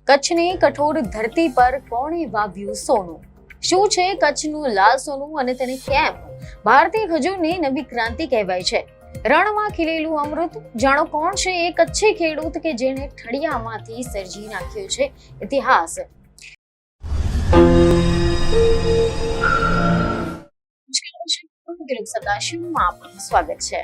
કચ્છની કઠોર ધરતી પર કોણે વાવ્યું સોનું? શું છે કચ્છનું લાલ સોનું અને તેને કેમ ભારતીય ખજૂરની નવી ક્રાંતિ કહેવાય છે? રણમાં ખીલેલું અમૃત. જાણો કોણ છે એ કચ્છી ખેડૂત કે જેણે ઠળિયામાંથી સર્જી નાખ્યો છે ઇતિહાસ. આપનું સ્વાગત છે.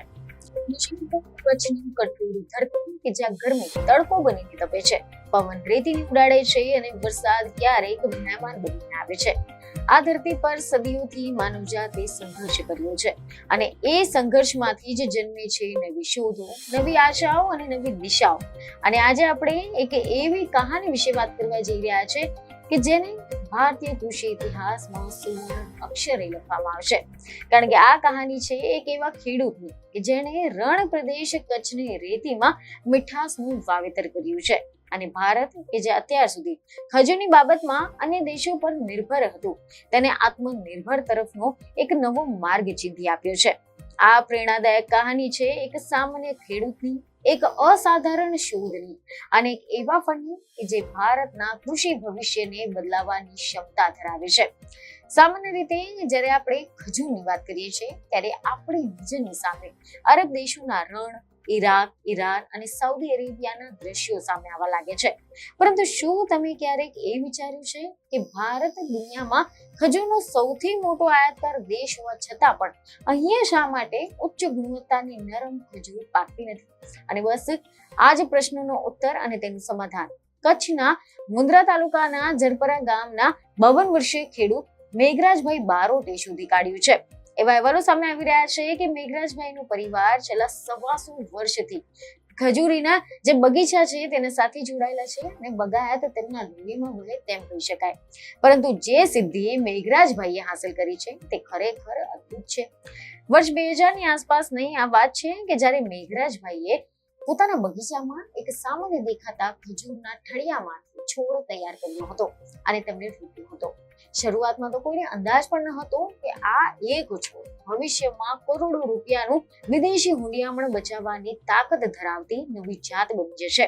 કચ્છની કઠોર ધરતી કે જ્યાં ગરમી તડકો બનીને તપે છે, પવન રેતીને ઉડાડે છે અને વરસાદ ક્યારેક મહેમાન બનીને આવે છે. આ ધરતી પર સદીઓથી માનવજાતે સંઘર્ષ કર્યો છે અને એ સંઘર્ષમાંથી જ જન્મે છે નવી શોધો, નવી આશાઓ અને નવી દિશાઓ. અને આજે આપણે એક એવી કહાની વિશે વાત કરવા જઈ રહ્યા છે કે જેને ભારતીય કૃષિ ઇતિહાસમાં સુવર્ણ અક્ષરે લખવામાં આવશે. કારણ કે આ કહાની છે એક એવા ખેડૂતની કે જેણે રણ પ્રદેશ કચ્છની રેતીમાં મીઠાસનું વાવેતર કર્યું છે અને ભારત કે જે અત્યાર સુધી ખજૂરની બાબતમાં અન્ય દેશો પર નિર્ભર હતું, તેને આત્મનિર્ભર તરફનો એક નવો માર્ગ ચીંધી આપ્યો છે. આ પ્રેરણાદાયક કહાની છે એક સામાન્ય ખેડૂતની, એક અસાધારણ શોધની અને એક એવા ફળની કે જે ભારતના કૃષિ ભવિષ્યને બદલાવવાની ક્ષમતા ધરાવે છે. સામાન્ય રીતે જ્યારે આપણે ખજૂરની વાત કરીએ છીએ ત્યારે આપણી નજરની સામે અરબ દેશોના રણ, ઈરાક, ઈરાન અને સાઉદી અરેબિયાના દ્રશ્યો સામે આવવા લાગે છે. પરંતુ શું તમે ક્યારેક એ વિચાર્યું છે કે ભારત દુનિયામાં ખજૂરનો સૌથી મોટો આયાતકાર દેશ હોવા છતાં પણ અહીંયા શા માટે ઉચ્ચ ગુણવત્તાની નરમ ખજૂર પાકતી નથી? અને બસ આ જ પ્રશ્નનો ઉત્તર અને તેનું સમાધાન કચ્છના મુન્દ્રા તાલુકાના જરપરા ગામના 52 વર્ષીય ખેડૂત મેઘરાજભાઈ બારોટે શોધી કાઢ્યું છે. એવા અહેવાલો સામે આવી રહ્યા છે કે મેઘરાજભાઈનો પરિવાર છેલ્લા 125 વર્ષથી ખજૂરીના જે બગીચા છે તેના સાથે જોડાયેલા છે અને બગાયત તેમના લોહીમાં વહે તેમ કહી શકાય. પરંતુ જે સિદ્ધિ મેઘરાજભાઈએ હાંસલ કરી છે તે ખરેખર અદ્ભુત છે. વર્ષ 2000 ની આસપાસની આ વાત છે કે જ્યારે મેઘરાજભાઈએ પોતાના બગીચામાં એક સામાન્ય દેખાતા ખજૂરના ઠળિયામાંથી છોડ તૈયાર કર્યો હતો અને તેમને રોપ્યો હતો. શરૂઆતમાં તો કોઈને અંદાજ પણ ન હતો કે આ એક છોડ ભવિષ્યમાં કરોડો રૂપિયાનું વિદેશી હુંડિયામણ બચાવવાની તાકાત ધરાવતી નવી જાત બની જશે.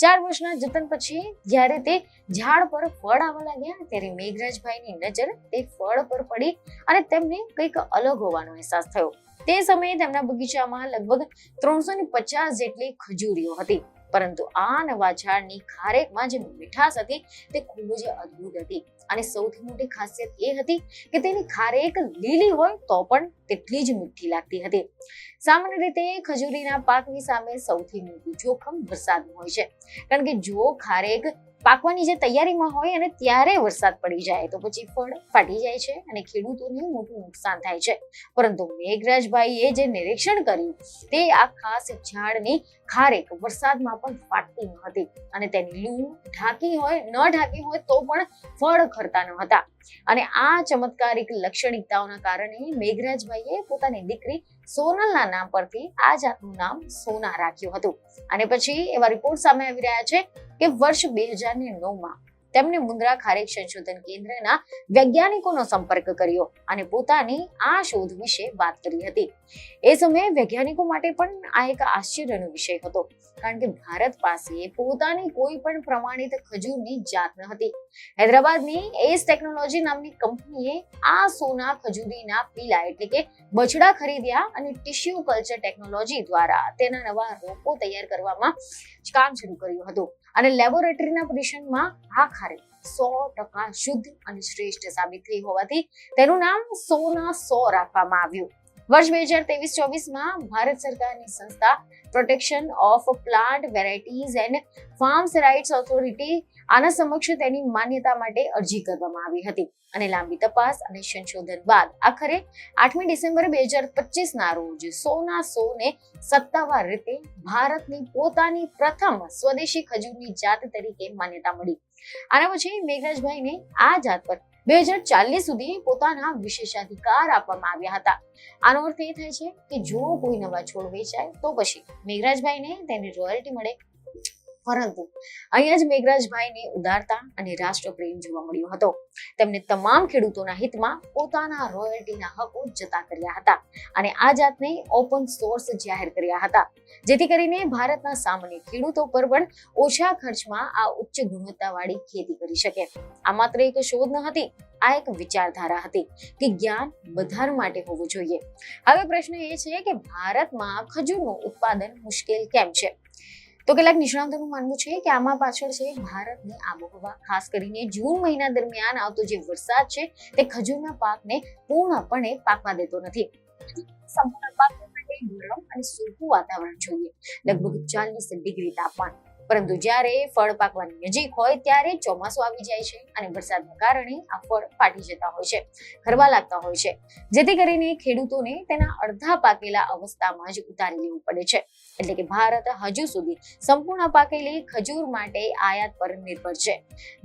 4 વર્ષના જતન પછી જ્યારે તે ઝાડ પર ફળ આવવા લાગ્યા ત્યારે મેઘરાજભાઈની નજર તે ફળ પર પડી અને તેમને કંઈક અલગ હોવાનો અહેસાસ થયો. તે સમયે તેમના બગીચામાં લગભગ 350 જેટલી ખજૂરીઓ હતી. પરંતુ આ નવા ઝાડની ખારેકમાં જે મીઠાશ હતી તે ખૂબ જ અદ્ભુત હતી અને સૌથી મોટી ખાસિયત એ હતી કે તેની ખારેક લીલી હોય તો પણ તેટલી જ મીઠી લાગતી હતી. સામાન્ય રીતે ખજૂરીના પાકની સામે સૌથી મોટું જોખમ વરસાદનું હોય છે, કારણ કે જો ખારેક પાકવાની જે તૈયારીમાં હોય અને ત્યારે વરસાદ પડી જાય તો પછી ફળ ફાટી જાય છે અને ખેડૂતોને મોટું નુકસાન થાય છે. પરંતુ મેઘરાજભાઈએ જે નિરીક્ષણ કર્યું તે આ ખાસ ઝાડની ખારેક વરસાદમાં પણ ફાટતી ન હતી અને તેની લૂં ઢાંકી હોય ન ઢાંકી હોય તો પણ ફળ ખરતા ન હતા. અને આ ચમત્કારિક લાક્ષણિકતાઓના કારણે મેઘરાજભાઈએ પોતાની દીકરી સોનલના નામ પરથી આ જાતનું નામ સોના રાખ્યું હતું. અને પછી એવા રિપોર્ટ સામે આવી રહ્યા છે કે વર્ષ 2009માં તેમણે મુન્દ્રા ખારેક સંશોધન કેન્દ્રના વૈજ્ઞાનિકોનો સંપર્ક કર્યો અને પોતાની આ શોધ વિશે વાત કરી હતી. એ સમયે વૈજ્ઞાનિકો માટે પણ આ એક આશ્ચર્યનો વિષય હતો, કારણ કે ભારત પાસે પોતાની કોઈ પણ પ્રમાણિત ખજૂરની જાત ન હતી. હૈદરાબાદની એસ ટેકનોલોજી નામની કંપનીએ આ સોના ખજૂરીના પીલા એટલે કે બછડા ખરીદ્યા અને ટિશ્યુ કલ્ચર ટેકનોલોજી દ્વારા તેના નવા રોપો તૈયાર કરવામાં કામ શરૂ કર્યું હતું. અને લેબોરેટરીના પરીક્ષણમાં આ ખારેક 100% શુદ્ધ અને શ્રેષ્ઠ સાબિત થઈ હોવાથી તેનું નામ સોના 100 રાખવામાં આવ્યું. વર્ષ 2023-24માં ભારત સરકારની સંસ્થા protection of plant varieties and farmers rights authority આના સમક્ષ તેની માન્યતા માટે અરજી કરવામાં આવી હતી અને લાંબી તપાસ અને સંશોધન બાદ આખરે 8મી ડિસેમ્બર 2025ના રોજ સોના 100 ને સત્તાવાર રીતે ભારતની પોતાની પ્રથમ સ્વદેશી ખજૂરની જાત તરીકે માન્યતા મળી. આના પછી મેઘરાજભાઈને આ જાત પર 2040 સુધી પોતાના વિશેષાધિકાર આપવામાં આવ્યા હતા. આનો અર્થ એ થાય છે કે જો કોઈ નવા છોડ વેચાય તો પછી મેઘરાજભાઈને તેની રોયલ્ટી મળે. પરંતુ અહીંયા જ મેઘરાજભાઈની ઉદારતા અને રાષ્ટ્રપ્રેમ જોવા મળ્યો હતો. તેમને તમામ ખેડૂતોના હિતમાં પોતાના રોયલ્ટીના હકો જતા કર્યા હતા અને આ જાતને ઓપન સોર્સ જાહેર કર્યા હતા, જેથી કરીને ભારતના સામાન્ય ખેડૂતો પર પણ ઓછા ખર્ચમાં આ ઉચ્ચ ગુણવત્તાવાળી ખેતી કરી શકે. આ માત્ર એક શોધ ન હતી, આ એક વિચારધારા હતી કે જ્ઞાન બધા માટે હોવું જોઈએ. હવે પ્રશ્ન એ છે કે ભારતમાં ખજૂરનું ઉત્પાદન મુશ્કેલ કેમ છે? તો કેટલાક નિષ્ણાતોનું માનવું છે કે આમાં પાછળ છે ભારતની આબોહવા. ખાસ કરીને જૂન મહિના દરમિયાન આવતો જે વરસાદ છે તે ખજૂરના પાકને પૂર્ણપણે પાકવા દેતો નથી. સંપૂર્ણ પાક માટે ગરમ અને સૂકું વાતાવરણ જોઈએ, લગભગ 40 ડિગ્રી તાપમાન. પરંતુ જ્યારે ફળ પાકવાની નજીક હોય ત્યારે ચોમાસું આવી જાય છે અને વરસાદના કારણે આ ફળ ફાટી જતા હોય છે, ખરવા લાગતા હોય છે, જેથી કરીને ખેડૂતોને તેના અડધા પાકેલા અવસ્થામાં જ ઉતારી લેવું પડે છે. એટલે કે ભારત હજુ સુધી સંપૂર્ણ પાકેલી ખજૂર માટે આયાત પર નિર્ભર છે.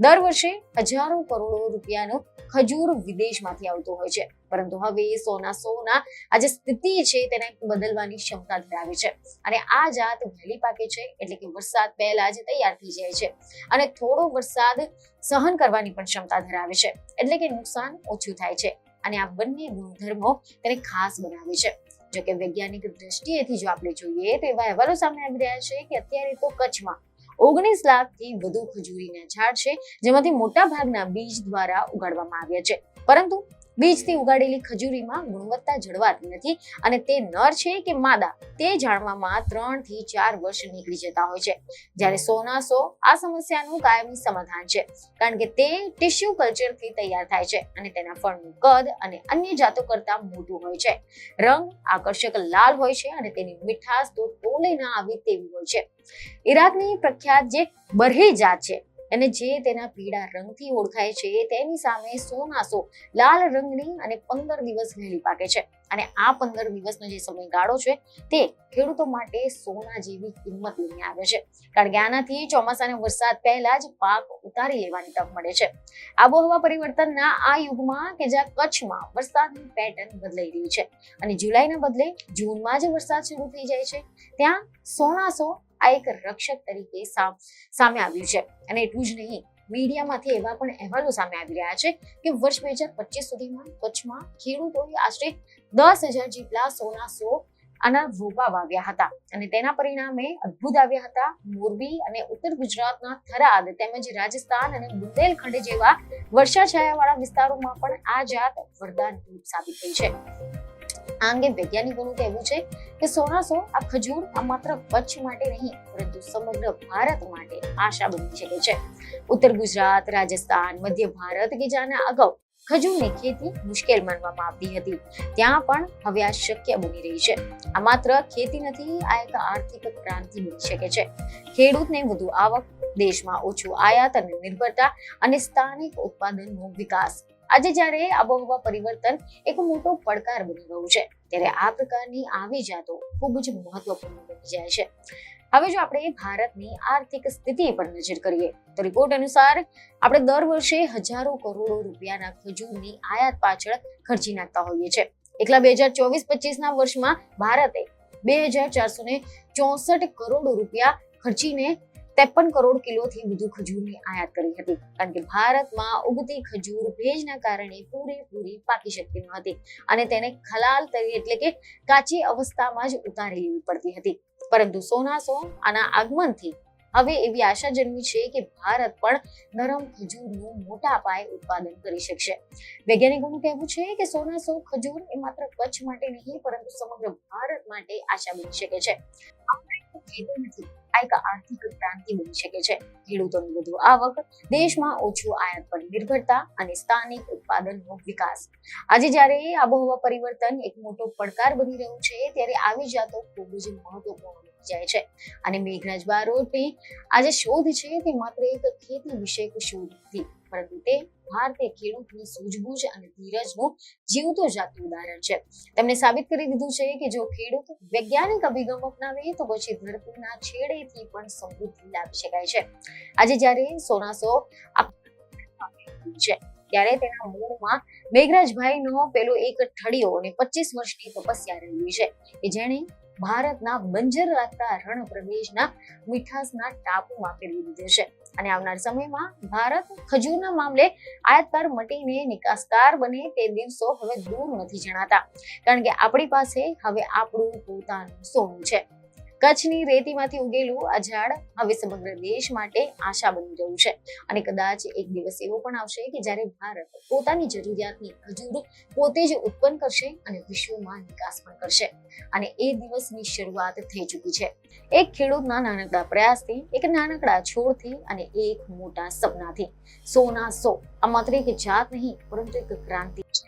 દર વર્ષે હજારો કરોડો રૂપિયાનો ખજૂર વિદેશમાંથી આવતો હોય છે, પરંતુ હવે સોના આ જે સ્થિતિ છે તેને બદલવાની ક્ષમતા ધરાવે છે અને આ જાત વહેલી પાકે છે, એટલે કે વરસાદ પહેલા જ તૈયાર થઈ જાય છે અને થોડો વરસાદ સહન કરવાની પણ ક્ષમતા ધરાવે છે, એટલે કે નુકસાન ઓછું થાય છે અને આ બંને ગુણધર્મો તેને ખાસ બનાવે છે. જો કે વૈજ્ઞાનિક દ્રષ્ટિએથી જો આપણે જોઈએ તો એવા અહેવાલો સામે આવી રહ્યા છે કે અત્યારે તો કચ્છમાં 19 લાખથી વધુ ખજૂરીના ઝાડ છે, જેમાંથી મોટા ભાગના બીજ દ્વારા ઉગાડવામાં આવ્યા છે, પરંતુ બીજથી ઉગાડેલી ખજૂરીમાં ગુણવત્તા જળવાતી નથી અને તે નર છે કે માદા તે જાણવામાં 3 થી 4 વર્ષ નીકળી જતા હોય છે. જ્યારે સોનાસો આ સમસ્યાનું કાયમી સમાધાન છે, કારણ કે તે ટિશ્યુ કલ્ચરથી તૈયાર થાય છે અને તેના ફળનું કદ અને અન્ય જાતો કરતા મોટું હોય છે. રંગ આકર્ષક લાલ હોય છે અને તેની મીઠાશ તો તોલે ના આવે તેવી હોય છે. ઈરાકની પ્રખ્યાત જે બરહી જાત છે અને જે તેના પીળા રંગથી ઓળખાય છે, તેની સામે સોનાસો લાલ રંગની અને 15 દિવસ વહેલી પાકે છે અને આ 15 દિવસનો જે સમયગાળો છે તે ખેડૂતો માટે સોના જેવી કિંમત લઈને આવે છે, કારણ કે આનાથી ચોમાસાના વરસાદ પહેલા જ પાક ઉતારી લેવાની તક મળે છે. આબોહવા પરિવર્તનના આ યુગમાં કે જ્યાં કચ્છમાં વરસાદની પેટર્ન બદલાઈ રહી છે અને જુલાઈના બદલે જૂનમાં જ વરસાદ શરૂ થઈ જાય છે, ત્યાં સોનાસો આ એક રક્ષક તરીકે સામે આવ્યું છે. અને એટલું જ નહીં, મીડિયામાંથી એવા પણ અહેવાલો સામે આવી રહ્યા છે કે વર્ષ 2025 સુધીમાં કચ્છમાં ખેડૂતોએ આશરે 10,000 જેટલા સોનાસો આના રોપા વાવ્યા હતા અને તેના પરિણામે અદ્ભુત આવ્યા હતા. મોરબી અને ઉત્તર ગુજરાતના થરાદ તેમજ રાજસ્થાન અને બુંદેલખંડ જેવા વર્ષા છાયાવાળા વિસ્તારોમાં પણ આ જાત વરદાન રૂપ સાબિત થઈ છે. આ અંગે વૈજ્ઞાનિકોનું કહેવું છે કે સોનાસો આ ખજૂર આ માત્ર કચ્છ માટે નહીં, પરંતુ સમગ્ર ભારત માટે આશા બની શકે છે. ઉત્તર ગુજરાત, રાજસ્થાન, મધ્ય ભારત કે જ્યાં અગાઉ ખજૂરની ખેતી મુશ્કેલ માનવામાં આવતી હતી, ત્યાં પણ હવે આ શક્ય બની રહી છે. આ માત્ર ખેતી નથી, આ એક આર્થિક ક્રાંતિ બની શકે છે. ખેડૂતને વધુ આવક, દેશમાં ઓછું આયાત અને નિર્ભરતા અને સ્થાનિક ઉત્પાદનનો વિકાસ. આજે જ્યારે આબોહવા પરિવર્તન એક મોટો પડકાર બની રહ્યું છે, ત્યારે આ પ્રકારની આવી જાતો ખૂબ જ મહત્વપૂર્ણ બની જાય છે. હવે જો આપણે ભારતની આર્થિક સ્થિતિ પર નજર કરીએ તો રિપોર્ટ અનુસાર આપણે દર વર્ષે હજારો કરોડો રૂપિયાના ખજૂરની આયાત પાછળ ખર્ચી નાખતા હોઈએ છીએ. એકલા 2024-25ના વર્ષમાં ભારતે 2,464 કરોડ રૂપિયા ખર્ચીને 53 કરોડ કિલોથી વધુ ખજૂરની આયાત કરી હતી, કારણ કે ભારતમાં ઉગતી ખજૂર ભેજના કારણે પૂરેપૂરી પાકી શકતી ન હતી અને તેને ખલાલ એટલે કે કાચી અવસ્થામાં જ ઉતારી લેવી પડતી હતી. પરંતુ સોનાસો આના આગમનથી હવે એવી આશા જન્મી છે કે ભારત પણ નરમ ખજૂરનું મોટા પાયે ઉત્પાદન કરી શકશે. વૈજ્ઞાનિકોનું કહેવું છે કે સોનાસો ખજૂર એ માત્ર કચ્છ માટે નહીં, પરંતુ સમગ્ર ભારત માટે આશા બની શકે છે. આ એક આર્થિક ક્રાંતિ બની શકે છે. ખેડૂતોની વધુ આવક, દેશમાં ઓછું આયાત પર નિર્ભરતા અને સ્થાનિક ઉત્પાદનનો વિકાસ. આજે જ્યારે આબોહવા પરિવર્તન એક મોટો પડકાર બની રહ્યું છે, ત્યારે આવી જાતો ખૂબ જ મહત્વપૂર્ણ બની જાય છે. અને મેઘરાજ બારોટની આ જે શોધ છે તે માત્ર એક ખેતી વિષયક શોધ નથી, પરંતુ તે ભારતીય ખેડૂતની સૂઝબૂઝ અને ધીરજનું જીવતો જાગતું ઉદાહરણ છે. તેમણે સાબિત કરી દીધું છે કે જો ખેડૂત વૈજ્ઞાનિક અભિગમ અપનાવે તો પછી ધરતીના છેડેથી પણ સમૃદ્ધિ લાવી શકાય છે. આજે જ્યારે સોનાસો છે, ત્યારે તેના મૂળમાં મેઘરાજભાઈનો પેલો એક ઠળિયો અને 25 વર્ષની તપસ્યા રહેલી છે કે જેણે ભારતના બંજર લાગતા રણ પ્રદેશના મીઠાસના ટાપુમાં ફેરવી દીધો છે. અને આવનાર સમયમાં ભારત ખજૂરના મામલે આયાતકાર મટીને નિકાસકાર બને તે દિવસો હવે દૂર નથી જણાતા, કારણ કે આપણી પાસે હવે આપણું પોતાનું સોનું છે. કચ્છની રેતીમાંથી ઉગેલું આ ઝાડ હવે સમગ્ર દેશ માટે આશા બની રહ્યું છે. અને કદાચ એક દિવસ એવો પણ આવશે કે જ્યારે ભારત પોતાની જરૂરિયાતની ખજૂર પોતે જ ઉત્પન્ન કરશે અને વિશ્વમાં નિકાસ પણ કરશે. અને એ દિવસની શરૂઆત થઈ ચૂકી છે. એક ખેડૂતના નાનકડા પ્રયાસથી, એક નાનકડા છોડથી અને એક મોટા સપનાથી. 100 ના 100 આ માત્ર એક જાત નહીં, પરંતુ એક ક્રાંતિ છે.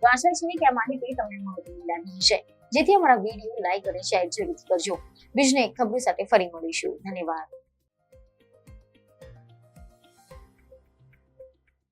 તો આશા છે કે આ માહિતી તમને મહત્વની લાગી હશે, જેથી અમારા વિડીયો લાઈક અને શેર જરૂરથી કરજો. બીજને એક ખબર સાથે ફરી મળીશું. ધન્યવાદ.